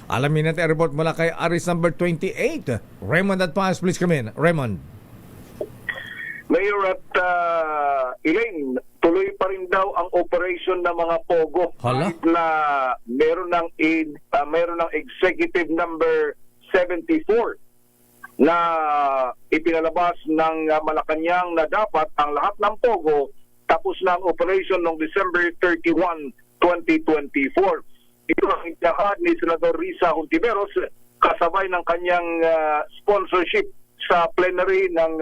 Alamin natin ang report mula kay Aris number 28. Raymond at Paz, please come in. Raymond. Mayor at Elaine, tuloy pa rin daw ang operation ng mga Pogo. Hala? Kahit na meron ng executive number 74 na ipinalabas ng Malacanang na dapat ang lahat ng Pogo tapos na ang operation noong December 31, 2024. Ito ang inihahad ni Senador Risa Hontiveros kasabay ng kanyang sponsorship sa plenary ng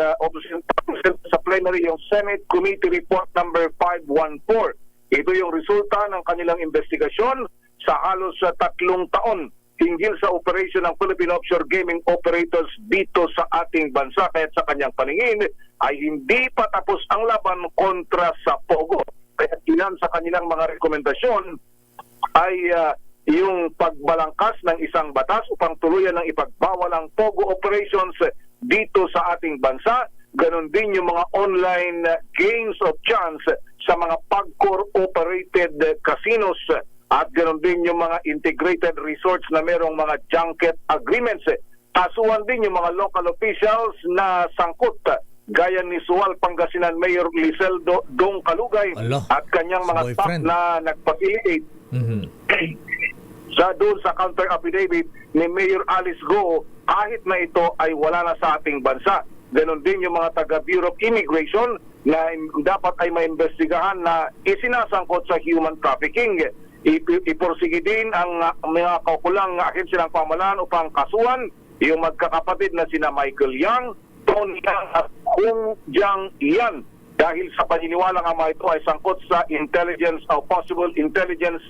sa plenary yung Senate Committee Report number 514. Ito yung resulta ng kanilang investigasyon sa halos 3 taon hinggil sa operation ng Philippine Offshore Gaming Operators dito sa ating bansa. Kaya sa kanyang paningin ay hindi pa tapos ang laban kontra sa Pogo. Kaya ilan sa kanilang mga rekomendasyon ay yung pagbalangkas ng isang batas upang tuluyan ng ipagbawal ang Pogo operations dito sa ating bansa. Ganon din yung mga online games of chance sa mga PAGCOR-operated casinos at ganon din yung mga integrated resorts na merong mga junket agreements. Kasuhan din yung mga local officials na sangkot gaya ni Sual Pangasinan Mayor Liseldo Dong Kalugay at kanyang mga staff na nagpapiliate doon sa counter affidavit ni Mayor Alice Go kahit na ito ay wala na sa ating bansa. Ganon din yung mga taga Bureau of Immigration na dapat ay maimbestigahan na isinasangkot sa human trafficking. Iporsige din ang mga kaukulang ahensya ng pamahalaan upang kasuhan yung magkakapatid na sina Michael Yang, Tony Yang at Hung Jiang Yan dahil sa paniniwala nga mga ito ay sangkot sa intelligence o possible intelligence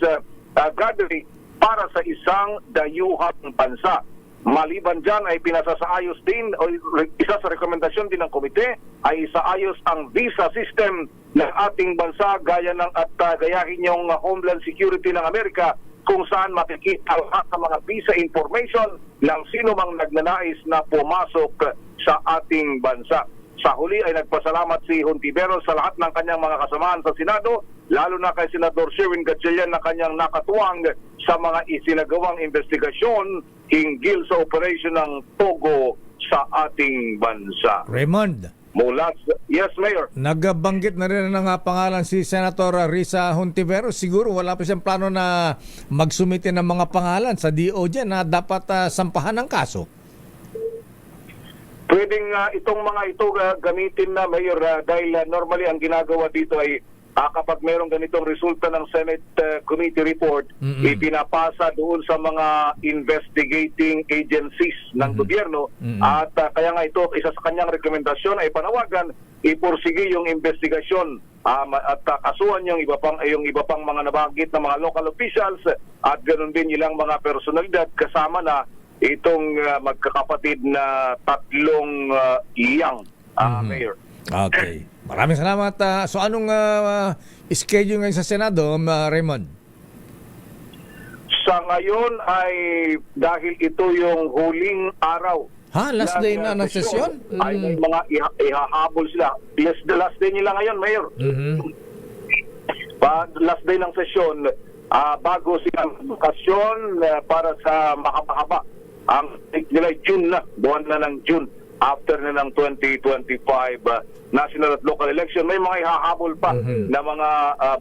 gathering para sa isang dayuhang bansa. Maliban dyan ay pinasasaayos din o isa sa rekomendasyon din ng komite ay isaayos ang visa system ng ating bansa gaya ng at gayahin yung Homeland Security ng Amerika kung saan makikita lahat ng mga visa information ng sino mang nagnanais na pumasok sa ating bansa. Sa huli ay nagpasalamat si Hontiveros sa lahat ng kanyang mga kasamaan sa Senado, lalo na kay Senador Sherwin Gatchalian na kanyang nakatuwang sa mga isinagawang investigasyon hinggil sa operasyon ng Pogo sa ating bansa. Raymond. Yes, Mayor. Nagbanggit na rin ng pangalan si Senator Risa Hontiveros. Siguro wala pa siyang plano na magsumite ng mga pangalan sa DOJ na dapat sampahan ng kaso. Pwedeng itong mga ito gamitin na, Mayor, dahil normally ang ginagawa dito ay kapag mayroong ganitong resulta ng Senate Committee Report, ipinapasa doon sa mga investigating agencies ng gobyerno. At kaya nga ito, isa sa kanyang rekomendasyon ay panawagan, ipursige yung investigasyon at kasuhan yung iba pang mga nabanggit na mga local officials at ganoon din ilang mga personalidad kasama na itong magkakapatid na tatlong Yang, Mayor. Okay. Maraming salamat. So anong schedule ngayon sa Senado, Raymond? Sa ngayon ay dahil ito yung huling araw. Last day na ng sesyon? Ay may mga ihahabol sila. Last day nila ngayon, Mayor. Last day ng sesyon, bago sila okasyon para sa mahaba-haba. Ang nila June na, buwan na ng June. After na ng 2025 national at local election, may mga ihahabol pa na mga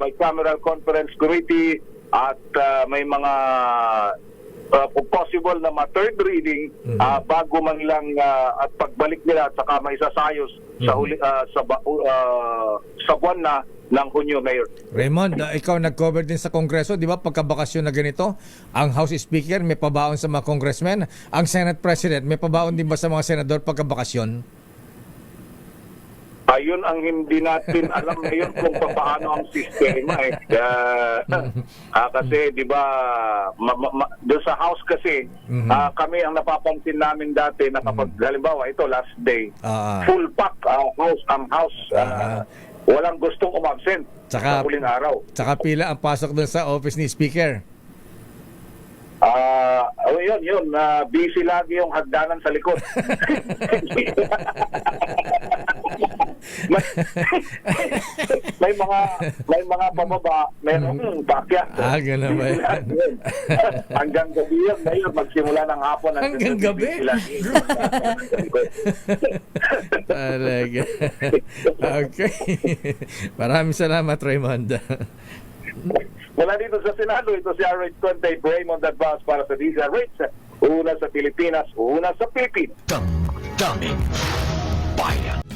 bicameral conference committee at may mga possible na third reading bago man lang at pagbalik nila at saka maisasayos sa huli, sa buwan na ng Hunyo, Mayor. Raymond, ikaw nag-cover din sa Kongreso, di ba? Pagkabakasyon na ganito, ang House Speaker may pabaon sa mga congressmen, ang Senate President may pabaon din ba sa mga senador pagkabakasyon? Ayun ang hindi natin alam ngayon kung paano ang sistema kasi di ba doon sa House kasi kami ang napapansin namin dati na kapag halimbawa ito last day full pack House walang gustong umabsent sa huling araw. Tsaka pila ang pasok doon sa office ni Speaker. Yun. Busy lagi yung hagdanan sa likod. may, may mga pababa, merong bakya. Ganun ba yan? Hanggang gabi yun, ngayon magsimula ng hapon. Hanggang gabi? Talaga. Okay. Maraming salamat, Raymond. Mula dito sa Senado, ito si RH28 Raymond Advance para sa DZRH. Una sa Pilipinas, una sa Pilipinas. Damdamin Bayan.